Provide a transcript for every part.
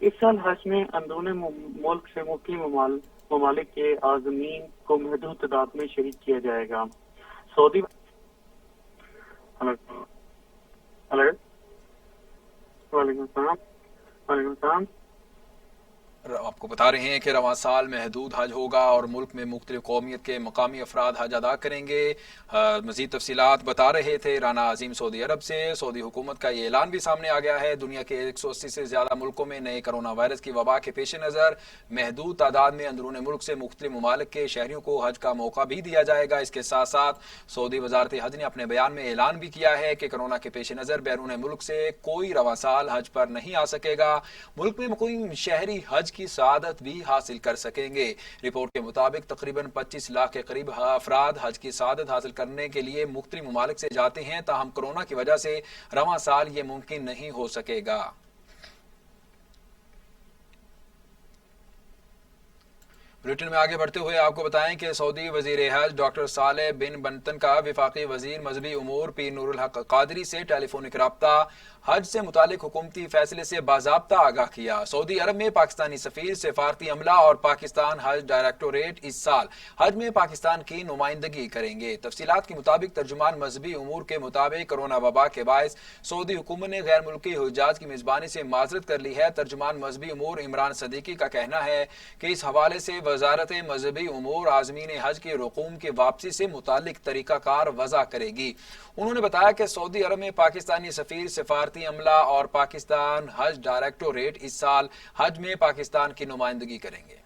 اس سال حج میں اندرون ملک سے مختلف ممالک کے عازمین کو محدود تعداد میں شریک کیا جائے گا. سعودی وعلیکم السلام. آپ کو بتا رہے ہیں کہ رواں سال محدود حج ہوگا اور ملک میں مختلف قومیت کے مقامی افراد حج ادا کریں گے. مزید تفصیلات بتا رہے تھے رانا عظیم سعودی عرب سے. سعودی حکومت کا یہ اعلان بھی سامنے آ گیا ہے. دنیا کے 180 سے زیادہ ملکوں میں نئے کرونا وائرس کی وبا کے پیش نظر محدود تعداد میں اندرون ملک سے مختلف ممالک کے شہریوں کو حج کا موقع بھی دیا جائے گا. اس کے ساتھ ساتھ سعودی وزارت حج نے اپنے بیان میں اعلان بھی کیا ہے کہ کرونا کے پیش نظر بیرون ملک سے کوئی رواں سال حج پر نہیں آ سکے گا. ملک میں مقیم شہری حج کی سعادت بھی حاصل کر سکیں گے. رپورٹ کے مطابق تقریباً 25 لاکھ کے قریب افراد حج کی سعادت حاصل کرنے کے لیے مختلف ممالک سے جاتے ہیں. تاہم کورونا کی وجہ سے رواں سال یہ ممکن نہیں ہو سکے گا. بلیٹن میں آگے بڑھتے ہوئے آپ کو بتائیں کہ سعودی وزیر حج ڈاکٹر صالح بن بنتن کا وفاقی وزیر مذہبی امور پیر نور الحق قادری سے ٹیلی فونک رابطہ حج سے متعلق حکومتی فیصلے سے باضابطہ آگاہ کیا. سعودی عرب میں پاکستانی سفیر، سفارتی عملہ اور پاکستان حج ڈائریکٹوریٹ اس سال حج میں پاکستان کی نمائندگی کریں گے. تفصیلات کے مطابق ترجمان مذہبی امور کے مطابق کرونا وبا کے باعث سعودی حکومت نے غیر ملکی حجاج کی میزبانی سے معذرت کر لی ہے. ترجمان مذہبی امور عمران صدیقی کا کہنا ہے کہ اس حوالے سے وزارت مذہبی امور عازمین حج کے رقوم کی واپسی سے متعلق طریقہ کار وضع کرے گی. انہوں نے بتایا کہ سعودی عرب میں پاکستانی سفیر، سفارتی عملہ اور پاکستان حج ڈائریکٹوریٹ اس سال حج میں پاکستان کی نمائندگی کریں گے.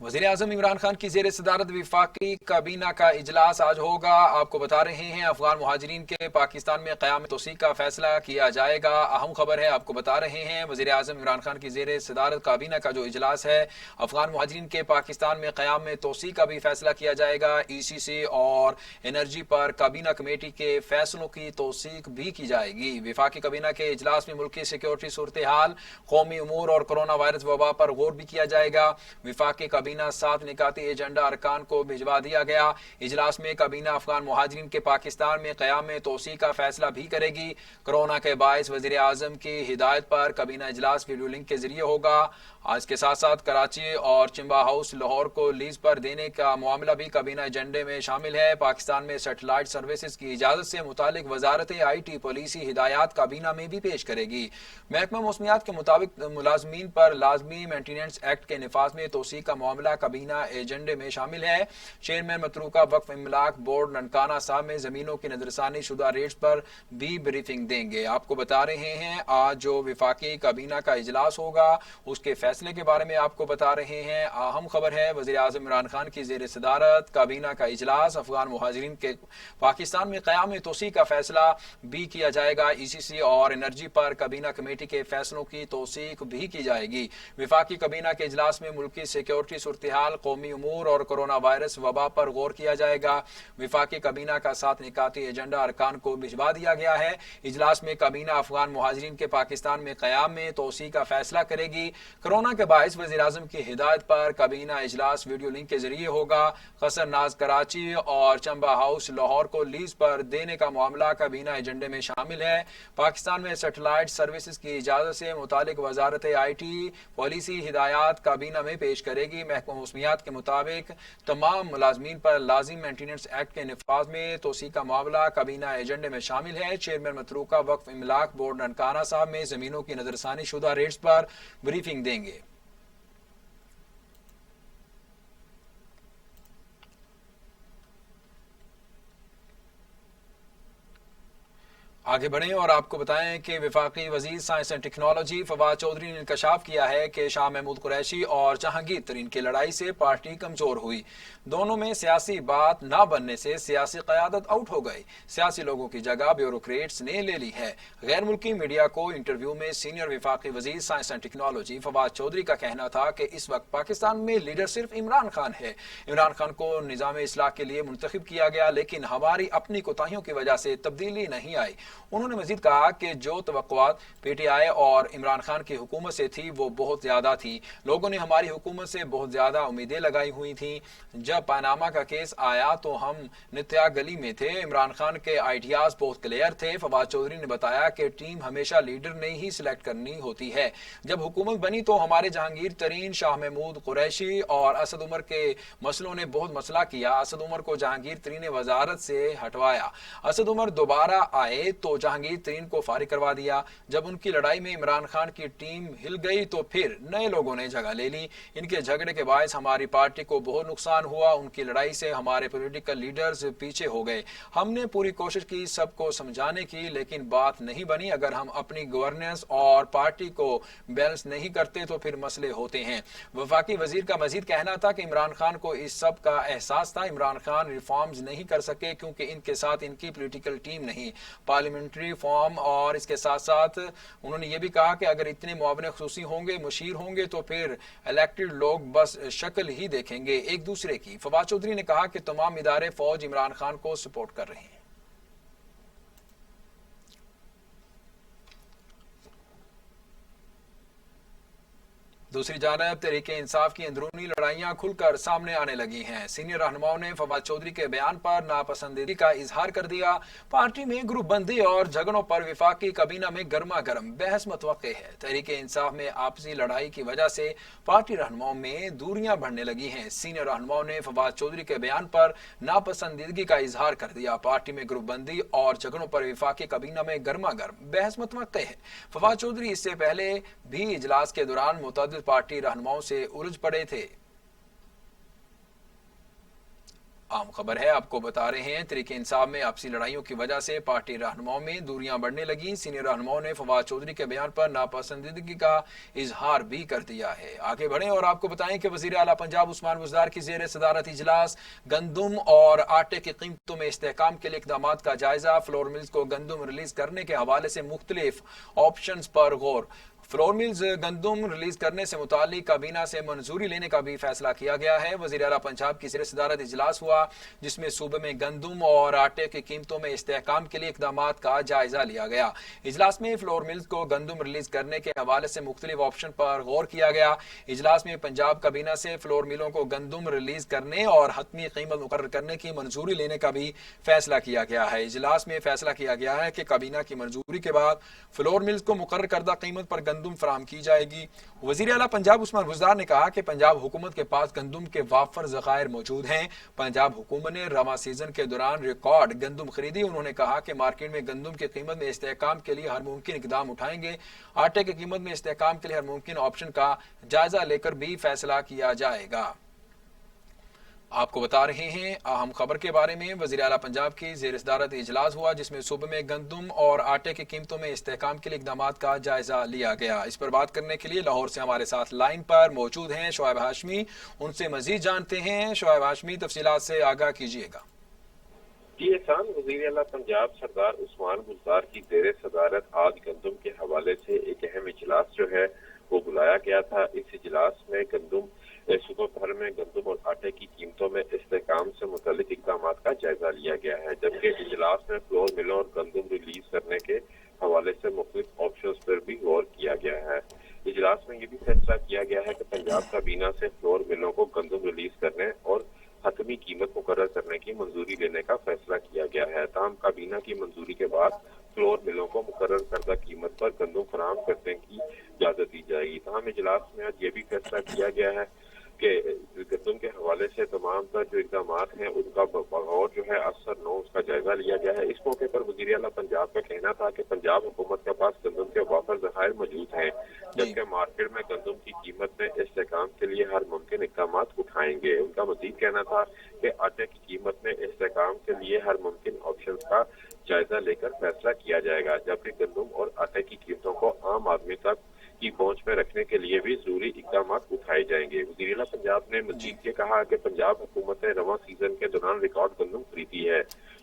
وزیر اعظم عمران خان کی زیر صدارت وفاقی کابینہ کا اجلاس آج ہوگا. آپ کو بتا رہے ہیں افغان مہاجرین کے پاکستان میں قیام توسیع کا فیصلہ کیا جائے گا. اہم خبر ہے، آپ کو بتا رہے ہیں وزیر اعظم عمران خان کی زیر صدارت کابینہ کا جو اجلاس ہے، افغان مہاجرین کے پاکستان میں قیام میں توسیع کا بھی فیصلہ کیا جائے گا. ای سی سی اور انرجی پر کابینہ کمیٹی کے فیصلوں کی توثیق بھی کی جائے گی. وفاقی کابینہ کے اجلاس میں ملک کی سیکورٹی صورتحال، قومی امور اور کرونا وائرس وبا پر غور بھی کیا جائے گا. وفاقی کابینہ 7 نکاتی ایجنڈا ارکان کو بھجوا دیا گیا. اجلاس میں کابینہ افغان مہاجرین کے پاکستان میں قیام میں توسیع کا فیصلہ بھی کرے گی. کورونا کے باعث وزیر اعظم کی ہدایت پر کابینہ اجلاس ویڈیو لنک کے ذریعے ہوگا. آج کے ساتھ ساتھ کراچی اور چمبا ہاؤس لاہور کو لیز پر دینے کا معاملہ بھی کابینہ ایجنڈے میں شامل ہے. پاکستان میں سیٹلائٹ سروسز کی اجازت سے متعلق وزارت آئی ٹی پالیسی ہدایات کابینہ میں بھی پیش کرے گی. محکمہ موسمیات کے مطابق ملازمین پر لازمی مینٹیننس ایکٹ کے نفاذ میں توسیع کا معاملہ کابینہ ایجنڈے میں شامل ہے. چیئرمین متروکہ وقف املاک بورڈ ننکانہ صاحب میں زمینوں کی نظرثانی شدہ ریٹس پر بھی بریفنگ دیں گے. آپ کو بتا رہے ہیں آج جو وفاقی کابینہ کا اجلاس ہوگا اس کے فیصلے کے بارے میں آپ کو بتا رہے ہیں. اہم خبر ہے، وزیر اعظم عمران خان کی زیر صدارت کابینہ کا اجلاس، افغان مہاجرین کے پاکستان میں قیام میں توسیع کا فیصلہ بھی کیا جائے گا. ای سی سی اور انرجی پر کابینہ کمیٹی کے فیصلوں کی توثیق بھی کی جائے گی. وفاقی کابینہ کے اجلاس میں ملکی سیکورٹی صورتحال، قومی امور اور کرونا وائرس وبا پر غور کیا جائے گا. وفاقی کابینہ کا 7 نکاتی ایجنڈا ارکان کو بھجوا دیا گیا ہے. اجلاس میں کابینہ افغان مہاجرین کے پاکستان میں قیام میں توسیع کا فیصلہ کرے گی. کورونا کے باعث وزیر اعظم کی ہدایت پر کابینہ اجلاس ویڈیو لنک کے ذریعے ہوگا. قصر ناز کراچی اور چمبا ہاؤس لاہور کو لیز پر دینے کا معاملہ کابینہ ایجنڈے میں شامل ہے. پاکستان میں سیٹلائٹ سروسز کی اجازت سے متعلق وزارت آئی ٹی پالیسی ہدایات کابینہ میں پیش کرے گی. محکمہ موسمیات کے مطابق تمام ملازمین پر لازم مینٹیننس ایکٹ کے نفاذ میں توسیع کا معاملہ کابینہ ایجنڈے میں شامل ہے. چیئرمین متروکہ وقف املاک بورڈ ننکانہ صاحب میں زمینوں کی نظرثانی شدہ ریٹس پر بریفنگ دیں گے. آگے بڑھیں اور آپ کو بتائیں کہ وفاقی وزیر science and technology Fawad Chaudhry نے انکشاف کیا ہے کہ شاہ محمود قریشی اور جہانگیر ترین کی لڑائی سے پارٹی کمزور ہوئی. دونوں میں سیاسی بات نہ بننے سے سیاسی قیادت آؤٹ ہو گئی. سیاسی لوگوں کی جگہ بیوروکریٹس نے لے لی ہے. غیر ملکی میڈیا کو انٹرویو میں سینئر وفاقی وزیر science and technology Fawad Chaudhry کا کہنا تھا کہ اس وقت پاکستان میں لیڈر صرف عمران خان ہے. عمران خان کو نظام اصلاح کے لیے منتخب کیا گیا لیکن ہماری اپنی کوتاہیوں کی وجہ سے تبدیلی نہیں آئی. انہوں نے مزید کہا کہ جو توقعات پی ٹی آئی اور عمران خان کی حکومت سے تھی وہ بہت زیادہ تھی. لوگوں نے ہماری حکومت سے بہت زیادہ امیدیں لگائی ہوئی تھیں. جب پاناما کا کیس آیا تو ہم نتیا گلی میں تھے. عمران خان کے آئیڈیاز بہت کلیئر تھے. فواد چودھری نے بتایا کہ ٹیم ہمیشہ لیڈر نہیں ہی سلیکٹ کرنی ہوتی ہے. جب حکومت بنی تو ہمارے جہانگیر ترین، شاہ محمود قریشی اور اسد عمر کے مسئلوں نے بہت مسئلہ کیا. اسد عمر کو جہانگیر ترین نے وزارت سے ہٹوایا. اسد عمر دوبارہ آئے تو جہانگیر ترین کو فارغ کروا دیا. جب ان کی لڑائی میں عمران خان کی ٹیم ہل گئی تو پھر نئے لوگوں نے جگہ لے لی. ان کے جھگڑے کے باعث ہماری پارٹی کو بہت نقصان ہوا. ان کی لڑائی سے ہمارے پولیٹیکل لیڈرز پیچھے ہو گئے. ہم نے پوری کوشش کی سب کو سمجھانے کی، لیکن بات نہیں بنی. اگر ہم اپنی گورننس اور پارٹی کو بیلنس نہیں کرتے تو پھر مسئلے ہوتے ہیں. وفاقی وزیر کا مزید کہنا تھا کہ عمران خان کو اس سب کا احساس تھا. عمران خان ریفارمز نہیں کر سکے کیونکہ ان کے ساتھ ان کی پولیٹیکل ٹیم نہیں، پارلیمنٹری فارم. اور اس کے ساتھ ساتھ انہوں نے یہ بھی کہا کہ اگر اتنے معاون خصوصی ہوں گے، مشیر ہوں گے تو پھر الیکٹڈ لوگ بس شکل ہی دیکھیں گے ایک دوسرے کی. فواد چودھری نے کہا کہ تمام ادارے فوج عمران خان کو سپورٹ کر رہے ہیں. دوسری جانب تحریک انصاف کی اندرونی لڑائیاں کھل کر سامنے آنے لگی ہیں. سینئر رہنماؤں نے فواد چودھری کے بیان پر ناپسندیدگی کا اظہار کر دیا. پارٹی میں گروپ بندی اور جھگڑوں پر وفاقی کابینہ میں گرما گرم بحث متوقع ہے. تحریک انصاف میں آپسی لڑائی کی وجہ سے پارٹی رہنماؤں میں دوریاں بڑھنے لگی ہیں. سینئر رہنماؤں نے فواد چودھری کے بیان پر ناپسندیدگی کا اظہار کر دیا. پارٹی میں گروپ بندی اور جھگڑوں پر وفاقی کابینہ میں گرما گرم بحث متوقع ہے. فواد چودھری اس سے پہلے بھی اجلاس کے دوران متعدد پارٹی رہنماؤں سے الجھ پڑے تھے. عام خبر ہے، آپ کو بتا رہے ہیں تحریک انصاف میں آپسی لڑائیوں کی وجہ سے پارٹی رہنماؤں میں دوریاں بڑھنے لگیں. سینئر رہنماؤں نے فواد چودھری کے بیان پر ناپسندیدگی کا اظہار بھی کر دیا ہے. آگے بڑھیں اور آپ کو بتائیں کہ وزیر اعلیٰ پنجاب عثمان بزدار کی زیر صدارت اجلاس. گندم اور آٹے کی قیمتوں میں استحکام کے لیے اقدامات کا جائزہ. فلور ملز کو گندم ریلیز کرنے کے حوالے سے مختلف آپشنز پر غور. فلور ملز گندم ریلیز کرنے سے متعلق کابینہ سے منظوری لینے کا بھی فیصلہ کیا گیا ہے. وزیر اعلیٰ پنجاب کی زیر صدارت اجلاس ہوا جس میں صوبے میں گندم اور آٹے کی قیمتوں میں استحکام کے لیے اقدامات کا جائزہ لیا گیا. اجلاس میں فلور ملز کو گندم ریلیز کرنے کے حوالے سے مختلف آپشن پر غور کیا گیا. اجلاس میں پنجاب کابینہ سے فلور ملوں کو گندم ریلیز کرنے اور حتمی قیمت مقرر کرنے کی منظوری لینے کا بھی فیصلہ کیا گیا ہے. اجلاس میں فیصلہ کیا گیا ہے کہ کابینہ کی منظوری کے بعد فلور ملز کو مقرر کردہ قیمت پر گندم فراہم کی جائے گی. وزیر اعلیٰ پنجاب عثمان بزدار نے کہا کہ پنجاب حکومت کے پاس گندم کے وافر ذخائر موجود ہیں. پنجاب حکومت نے رواں سیزن کے دوران ریکارڈ گندم خریدی. انہوں نے کہا کہ مارکیٹ میں گندم کی قیمت میں استحکام کے لیے ہر ممکن اقدام اٹھائیں گے. آٹے کی قیمت میں استحکام کے لیے ہر ممکن آپشن کا جائزہ لے کر بھی فیصلہ کیا جائے گا. آپ کو بتا رہے ہیں اہم خبر کے بارے میں. وزیر اعلیٰ پنجاب کی زیر صدارت اجلاس ہوا جس میں صوبے میں گندم اور آٹے کی قیمتوں میں استحکام کے لیے اقدامات کا جائزہ لیا گیا. اس پر بات کرنے کے لیے لاہور سے ہمارے ساتھ لائن پر موجود ہیں شعیب ہاشمی. ان سے مزید جانتے ہیں. شعیب ہاشمی، تفصیلات سے آگاہ کیجیے گا. جی احسان، وزیر اعلیٰ پنجاب سردار عثمان بزدار کی زیر صدارت آج گندم کے حوالے سے ایک اہم اجلاس جو ہے وہ بلایا گیا تھا. اس اجلاس میں صوبہ بھر میں گندم اور آٹے کی قیمتوں میں استحکام سے متعلق اقدامات کا جائزہ لیا گیا ہے، جبکہ اجلاس میں فلور ملوں اور گندم ریلیز کرنے کے حوالے سے مختلف آپشنز پر بھی غور کیا گیا ہے. اجلاس میں یہ بھی فیصلہ کیا گیا ہے کہ پنجاب کابینہ سے فلور ملوں کو گندم ریلیز کرنے اور حتمی قیمت مقرر کرنے کی منظوری لینے کا فیصلہ کیا گیا ہے. تاہم کابینہ کی منظوری کے بعد فلور ملوں کو مقرر کردہ قیمت پر گندم فراہم کرنے کی اجازت دی جائے گی. تاہم اجلاس میں آج یہ بھی فیصلہ کیا گیا ہے کہ گندم کے حوالے سے تمام تر جو اقدامات ہیں ان کا بغور جو ہے اثر نو اس کا جائزہ لیا گیا ہے. اس موقع پر وزیر اعلیٰ پنجاب کا کہنا تھا کہ پنجاب حکومت کے پاس گندم کے وافر ذخائر موجود ہیں، جبکہ مارکیٹ میں گندم کی قیمت میں استحکام کے لیے ہر ممکن اقدامات اٹھائیں گے. ان کا مزید کہنا تھا کہ آٹے کی قیمت میں استحکام کے لیے ہر ممکن آپشنز کا جائزہ لے کر فیصلہ کیا جائے گا، جبکہ گندم اور آٹے کی قیمتوں کو عام آدمی تک کی پہنچ میں رکھنے کے لیے بھی ضروری اقدامات اٹھائے جائیں گے. وزیر اعلیٰ پنجاب نے مزید یہ کہا کہ پنجاب حکومت نے رواں سیزن کے دوران ریکارڈ گندم خریدی ہے.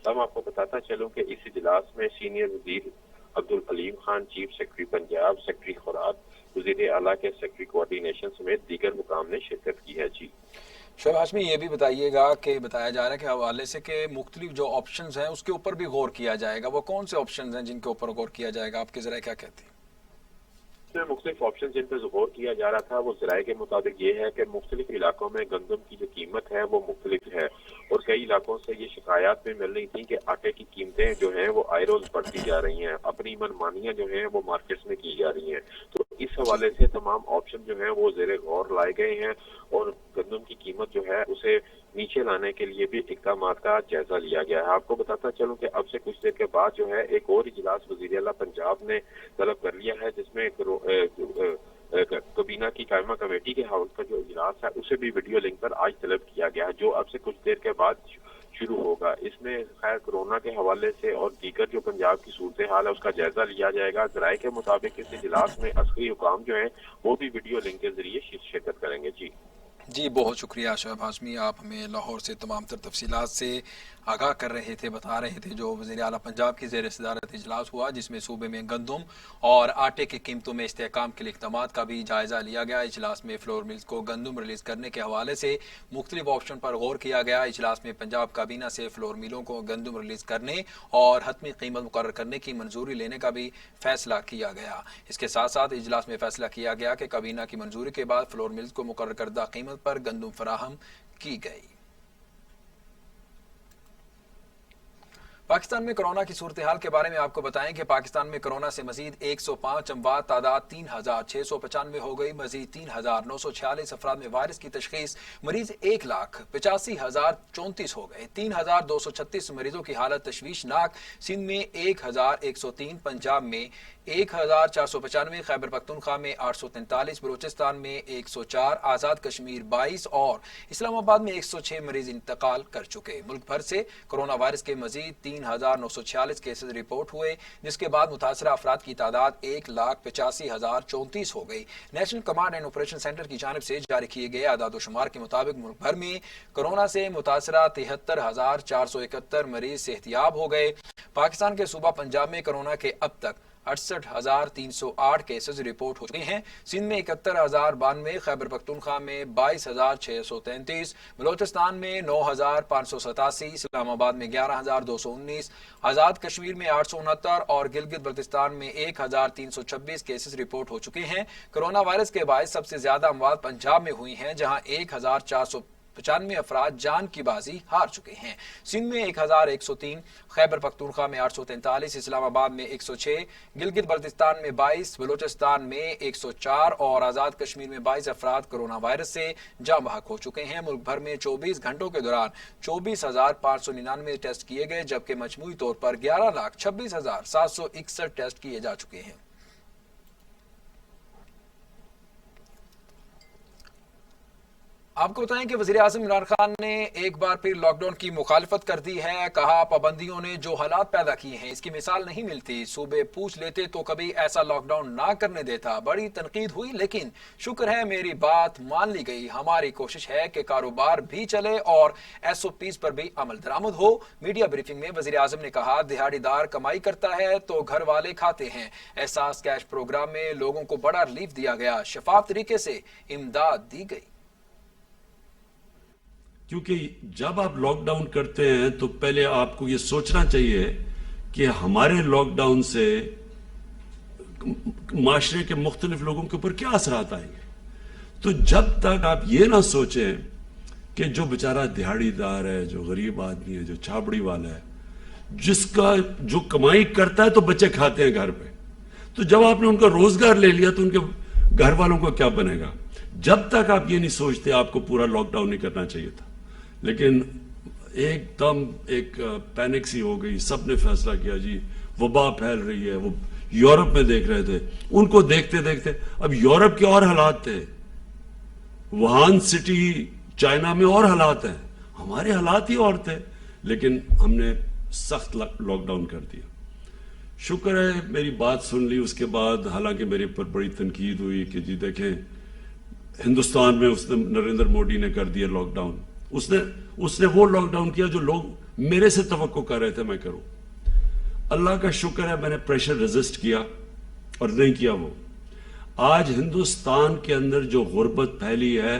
ہم آپ کو بتاتا چلوں کہ اس اجلاس میں سینئر وزیر Abdul Aleem Khan, chief secretary Punjab, secretary خوراک، وزیر اعلیٰ کے سیکرٹری کوارڈینیشن سمیت دیگر مقام نے شرکت کی ہے. جی شعیب ہاشمی یہ بھی بتائیے گا کہ بتایا جا رہا ہے کہ حوالے سے کہ مختلف جو آپشنز ہیں اس کے اوپر بھی غور کیا جائے گا، وہ کون سے آپشنز ہیں جن کے اوپر غور کیا جائے گا؟ آپ کے ذرائع کیا کہتے ہیں؟ مختلف آپشن جن پہ غور کیا جا رہا تھا وہ ذرائع کے مطابق یہ ہے کہ مختلف علاقوں میں گندم کی جو قیمت ہے وہ مختلف ہے، اور کئی علاقوں سے یہ شکایات بھی مل رہی تھیں کہ آٹے کی قیمتیں جو ہیں وہ آئے روز بڑھتی جا رہی ہیں، اپنی منمانیاں جو ہیں وہ مارکیٹس میں کی جا رہی ہیں۔ تو اس حوالے سے تمام آپشن جو ہیں وہ زیر غور لائے گئے ہیں، اور گندم کی قیمت جو ہے اسے نیچے لانے کے لیے بھی اقدامات کا جائزہ لیا گیا ہے۔ آپ کو بتاتا چلوں کہ اب سے کچھ دیر کے بعد جو ہے ایک اور اجلاس وزیر اعلیٰ پنجاب نے طلب کر لیا ہے، جس میں کابینہ کی قائمہ کمیٹی کے ہاؤس کا جو اجلاس ہے اسے بھی ویڈیو لنک پر آج طلب کیا گیا ہے، جو اب سے کچھ دیر کے بعد شروع ہوگا۔ اس میں خیر کورونا کے حوالے سے اور دیگر جو پنجاب کی صورتحال ہے اس کا جائزہ لیا جائے گا۔ ذرائع کے مطابق اس اجلاس میں عسکری حکام جو ہیں وہ بھی ویڈیو لنک کے ذریعے شرکت کریں گے۔ جی بہت شکریہ شعیب ہاشمی، آپ ہمیں لاہور سے تمام تر تفصیلات سے آگاہ کر رہے تھے، بتا رہے تھے جو وزیر اعلیٰ پنجاب کی زیر صدارت اجلاس ہوا جس میں صوبے میں گندم اور آٹے کی قیمتوں میں استحکام کے لیے اقدامات کا بھی جائزہ لیا گیا۔ اجلاس میں فلور ملز کو گندم ریلیز کرنے کے حوالے سے مختلف آپشن پر غور کیا گیا۔ اجلاس میں پنجاب کابینہ سے فلور ملوں کو گندم ریلیز کرنے اور حتمی قیمت مقرر کرنے کی منظوری لینے کا بھی فیصلہ کیا گیا۔ اس کے ساتھ ساتھ اجلاس میں فیصلہ کیا گیا کہ کابینہ کی منظوری کے بعد فلور ملز کو مقرر کردہ قیمت پر گندم فراہم کی گئی۔ پاکستان میں کرونا کی صورتحال کے بارے میں آپ کو بتائیں کہ پاکستان میں کرونا سے مزید 105 اموات، تعداد 3695 ہو گئی۔ مزید 3946 افراد میں وائرس کی تشخیص، مریض 1,85,034 ہو گئے۔ 3236 مریضوں کی حالت تشویشناک۔ سندھ میں 1103، پنجاب میں 1495، خیبر پختونخوا میں 843، بلوچستان میں 104، آزاد کشمیر 22 اور اسلام آباد میں 106 مریض انتقال کر چکے۔ ملک بھر سے کرونا وائرس کے مزید 3946 کیسز رپورٹ ہوئے، جس کے بعد متاثرہ افراد کی تعداد 1,85,034 ہو گئی۔ National command and operation centre کی جانب سے جاری کیے گئے اعداد و شمار کے مطابق ملک بھر میں کرونا سے متاثرہ 73,471 مریض صحتیاب ہو گئے۔ پاکستان کے صوبہ پنجاب میں کرونا کے اب تک 68,308 کیسز رپورٹ ہو چکے ہیں۔ سندھ میں 71,092، خیبر پختونخوا میں 22,633، بلوچستان میں 9,587، اسلام آباد میں 11,219، آزاد کشمیر میں 869 اور گلگت بلتستان میں 1,326 کیسز رپورٹ ہو چکے ہیں۔ کرونا وائرس کے باعث سب سے زیادہ اموات پنجاب میں ہوئی ہیں، جہاں 1,495 افراد جان کی بازی ہار چکے ہیں۔ سندھ میں 1,103، خیبر پختونخوا میں 843، اسلام آباد میں 106، گلگت بلتستان میں 22، بلوچستان میں 104 اور آزاد کشمیر میں 22 افراد کرونا وائرس سے جاں بحق ہو چکے ہیں۔ ملک بھر میں 24 گھنٹوں کے دوران 24,599 ٹیسٹ کیے گئے، جبکہ مجموعی طور پر 11,26,761 ٹیسٹ کیے جا چکے ہیں۔ آپ کو بتائیں کہ وزیراعظم عمران خان نے ایک بار پھر لاک ڈاؤن کی مخالفت کر دی ہے۔ کہا پابندیوں نے جو حالات پیدا کیے ہیں اس کی مثال نہیں ملتی، صوبے پوچھ لیتے تو کبھی ایسا لاک ڈاؤن نہ کرنے دیتا۔ بڑی تنقید ہوئی لیکن شکر ہے میری بات مان لی گئی۔ ہماری کوشش ہے کہ کاروبار بھی چلے اور SOPs پر بھی عمل درآمد ہو۔ میڈیا بریفنگ میں وزیراعظم نے کہا دہاڑی دار کمائی کرتا ہے تو گھر والے کھاتے ہیں۔ احساس کیش پروگرام میں لوگوں کو بڑا ریلیف دیا گیا، شفاف طریقے سے امداد دی گئی۔ کیونکہ جب آپ لاک ڈاؤن کرتے ہیں تو پہلے آپ کو یہ سوچنا چاہیے کہ ہمارے لاک ڈاؤن سے معاشرے کے مختلف لوگوں کے اوپر کیا اثرات آئیں گے۔ تو جب تک آپ یہ نہ سوچیں کہ جو بیچارہ دہاڑی دار ہے، جو غریب آدمی ہے، جو چھاپڑی والا ہے، جس کا جو کمائی کرتا ہے تو بچے کھاتے ہیں گھر پہ، تو جب آپ نے ان کا روزگار لے لیا تو ان کے گھر والوں کو کیا بنے گا۔ جب تک آپ یہ نہیں سوچتے آپ کو پورا لاک ڈاؤن نہیں کرنا چاہیے تھا، لیکن ایک دم ایک پینک سی ہو گئی، سب نے فیصلہ کیا جی وبا پھیل رہی ہے۔ وہ یورپ میں دیکھ رہے تھے، ان کو دیکھتے دیکھتے اب یورپ کے اور حالات تھے، ووہان سٹی چائنا میں اور حالات ہیں، ہمارے حالات ہی اور تھے، لیکن ہم نے سخت لاک ڈاؤن کر دیا۔ شکر ہے میری بات سن لی اس کے بعد، حالانکہ میرے پر بڑی تنقید ہوئی کہ جی دیکھیں ہندوستان میں اس نے نریندر مودی نے کر دیا لاک ڈاؤن، اس نے وہ لاک ڈاؤن کیا جو لوگ میرے سے توقع کر رہے تھے میں کروں۔ اللہ کا شکر ہے میں نے پریشر ریزسٹ کیا اور نہیں کیا وہ۔ آج ہندوستان کے اندر جو غربت پھیلی ہے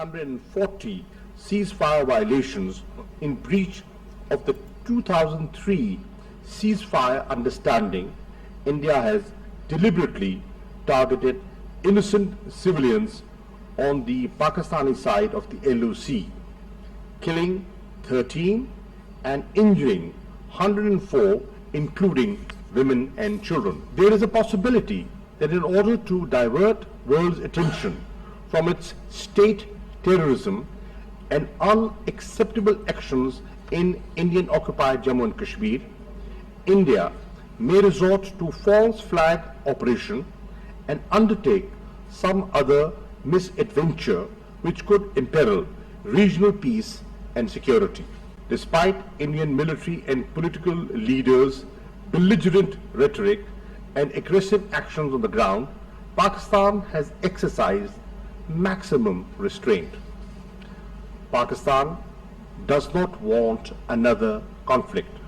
140 ceasefire violations in breach of the 2003 ceasefire understanding. India has deliberately targeted innocent civilians on the Pakistani side of the LOC, killing 13 and injuring 104, including women and children. There is a possibility that in order to divert world's attention from its state terrorism and unacceptable actions in Indian-occupied Jammu and Kashmir, India may resort to false flag operation and undertake some other misadventure which could imperil regional peace and security. Despite Indian military and political leaders' belligerent rhetoric and aggressive actions on the ground, Pakistan has exercised maximum restraint. Pakistan does not want another conflict.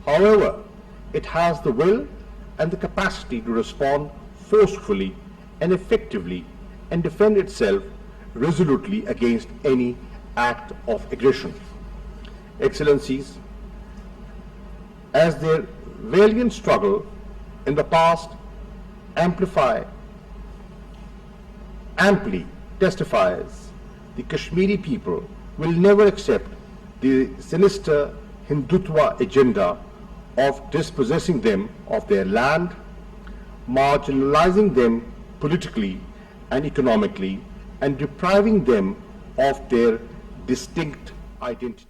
However, it has the will and the capacity to respond forcefully and effectively and defend itself resolutely against any act of aggression. Excellencies, as their valiant struggle in the past amply testifies, the Kashmiri people will never accept the sinister Hindutva agenda of dispossessing them of their land, marginalizing them politically and economically, and depriving them of their distinct identity.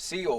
CO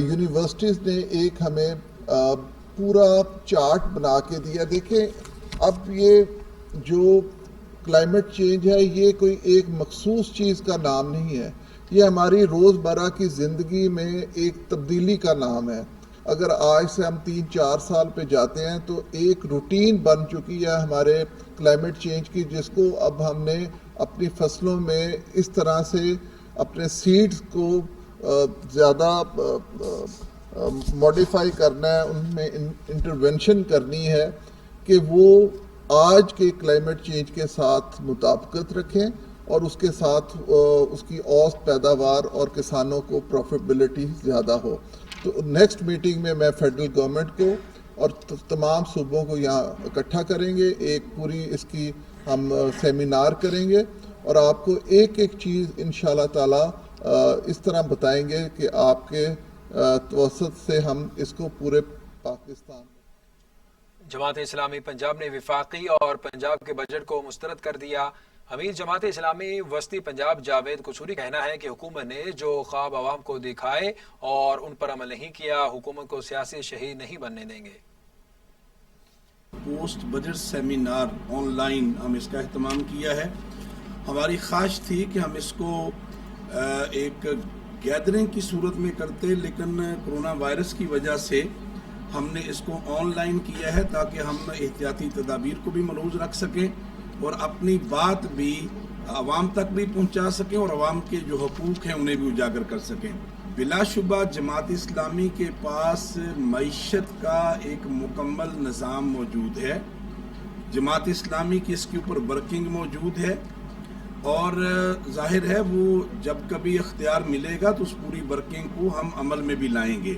universities نے ایک ہمیں پورا chart بنا کے دیا. دیکھیں اب یہ جو کلائمیٹ چینج ہے یہ کوئی ایک مخصوص چیز کا نام نہیں ہے, یہ ہماری روزمرہ کی زندگی میں ایک تبدیلی کا نام ہے. اگر آج سے ہم 3-4 سال پہ جاتے ہیں تو ایک روٹین بن چکی ہے ہمارے کلائمیٹ چینج کی, جس کو اب ہم نے اپنی فصلوں میں اس طرح سے اپنے سیڈز کو زیادہ موڈیفائی کرنا ہے, ان میں انٹرونشن کرنی ہے کہ وہ آج کے کلائمیٹ چینج کے ساتھ مطابقت رکھیں اور اس کے ساتھ اس کی اوسط پیداوار اور کسانوں کو پروفیٹیبلٹی زیادہ ہو. تو نیکسٹ میٹنگ میں فیڈرل گورنمنٹ کو اور تمام صوبوں کو یہاں اکٹھا کریں گے, ایک پوری اس کی ہم سیمینار کریں گے اور آپ کو ایک ایک چیز انشاءاللہ تعالی اس طرح بتائیں گے کہ آپ کے توسط سے ہم اس کو پورے پاکستان. جماعت اسلامی پنجاب نے وفاقی اور پنجاب کے بجٹ کو مسترد کر دیا. امیر جماعت اسلامی وسطی پنجاب جاوید قصوری کہنا ہے کہ حکومت نے جو خواب عوام کو دکھائے اور ان پر عمل نہیں کیا, حکومت کو سیاسی شہید نہیں بننے دیں گے. Post budget seminar on line ہم اس کا اہتمام کیا ہے. ہماری خواہش تھی کہ ہم اس کو ایک گیدرنگ کی صورت میں کرتے, لیکن کرونا وائرس کی وجہ سے ہم نے اس کو آن لائن کیا ہے تاکہ ہم احتیاطی تدابیر کو بھی ملحوظ رکھ سکیں اور اپنی بات بھی عوام تک بھی پہنچا سکیں اور عوام کے جو حقوق ہیں انہیں بھی اجاگر کر سکیں. بلا شبہ جماعت اسلامی کے پاس معیشت کا ایک مکمل نظام موجود ہے. جماعت اسلامی کی اس کے اوپر ورکنگ موجود ہے اور ظاہر ہے وہ جب کبھی اختیار ملے گا تو اس پوری ورکنگ کو ہم عمل میں بھی لائیں گے.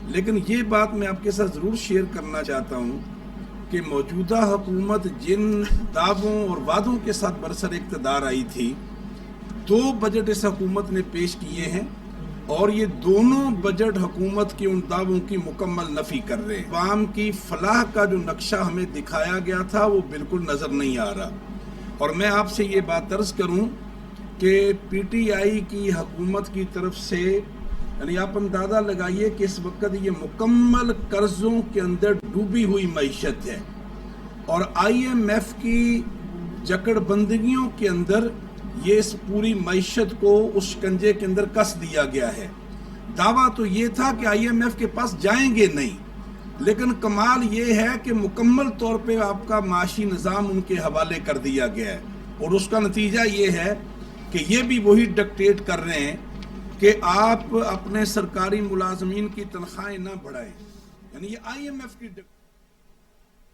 لیکن یہ بات میں آپ کے ساتھ ضرور شیئر کرنا چاہتا ہوں کہ موجودہ حکومت جن دعووں اور وعدوں کے ساتھ برسر اقتدار آئی تھی, 2 بجٹ اس حکومت نے پیش کیے ہیں اور یہ دونوں بجٹ حکومت کے ان دعووں کی مکمل نفی کر رہے ہیں. عوام کی فلاح کا جو نقشہ ہمیں دکھایا گیا تھا وہ بالکل نظر نہیں آ رہا. اور میں آپ سے یہ بات عرض کروں کہ پی ٹی آئی کی حکومت کی طرف سے یعنی آپ اندازہ لگائیے کہ اس وقت یہ مکمل قرضوں کے اندر ڈوبی ہوئی معیشت ہے اور آئی ایم ایف کی جکڑ بندگیوں کے اندر یہ اس پوری معیشت کو اس شکنجے کے اندر کس دیا گیا ہے. دعویٰ تو یہ تھا کہ آئی ایم ایف کے پاس جائیں گے نہیں, لیکن کمال یہ ہے کہ مکمل طور پہ آپ کا معاشی نظام ان کے حوالے کر دیا گیا ہے اور اس کا نتیجہ یہ ہے کہ یہ بھی وہی ڈکٹیٹ کر رہے ہیں کہ آپ اپنے سرکاری ملازمین کی تنخواہیں نہ بڑھائیں. یعنی یہ آئی ایم ایف کی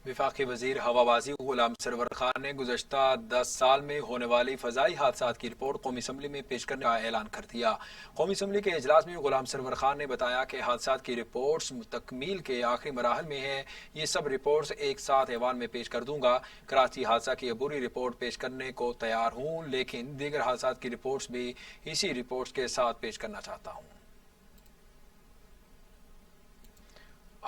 وفاقی وزیر ہوابازی غلام سرور خان نے گزشتہ 10 سال میں ہونے والی فضائی حادثات کی رپورٹ قومی اسمبلی میں پیش کرنے کا اعلان کر دیا. قومی اسمبلی کے اجلاس میں غلام سرور خان نے بتایا کہ حادثات کی رپورٹس تکمیل کے آخری مراحل میں ہیں. یہ سب رپورٹس ایک ساتھ ایوان میں پیش کر دوں گا. کراچی حادثہ کی عبوری رپورٹ پیش کرنے کو تیار ہوں, لیکن دیگر حادثات کی رپورٹس بھی اسی رپورٹس کے ساتھ پیش کرنا چاہتا ہوں.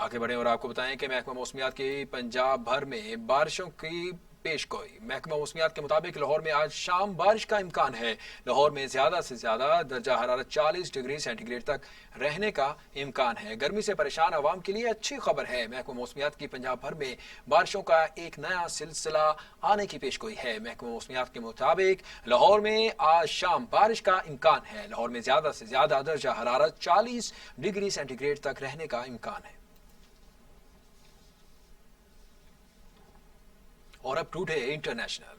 آگے بڑھیں اور آپ کو بتائیں کہ محکمہ موسمیات کی پنجاب بھر میں بارشوں کی پیش گوئی. محکمہ موسمیات کے مطابق لاہور میں آج شام بارش کا امکان ہے. لاہور میں زیادہ سے زیادہ درجہ حرارت 40 ڈگری سینٹی گریڈ تک رہنے کا امکان ہے. گرمی سے پریشان عوام کے لیے اچھی خبر ہے. محکمہ موسمیات کی پنجاب بھر میں بارشوں کا ایک نیا سلسلہ آنے کی پیش گوئی ہے. محکمہ موسمیات کے مطابق لاہور میں آج شام بارش کا امکان ہے. لاہور میں زیادہ سے زیادہ درجہ حرارت 40 ڈگری سینٹی گریڈ تک رہنے کا امکان ہے. اور اب ٹوڈے انٹرنیشنل.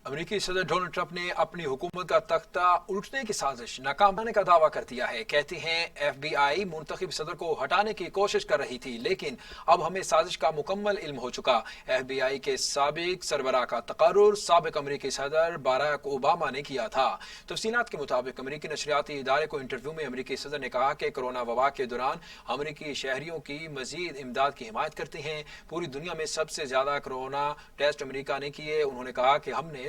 امریکی صدر ڈونلڈ ٹرمپ نے اپنی حکومت کا تختہ الٹنے کی سازش ناکام ہونے کا دعویٰ کر دیا ہے. کہتے ہیں ایف بی آئی منتخب صدر کو ہٹانے کی کوشش کر رہی تھی, لیکن اب ہمیں سازش کا مکمل علم ہو چکا. ایف بی آئی کے سابق سربراہ کا تقرر سابق امریکی صدر باراک اوباما نے کیا تھا. تفصیلات کے مطابق امریکی نشریاتی ادارے کو انٹرویو میں امریکی صدر نے کہا کہ کورونا وبا کے دوران امریکی شہریوں کی مزید امداد کی حمایت کرتے ہیں. پوری دنیا میں سب سے زیادہ کورونا ٹیسٹ امریکہ نے کیے. انہوں نے کہا کہ ہم نے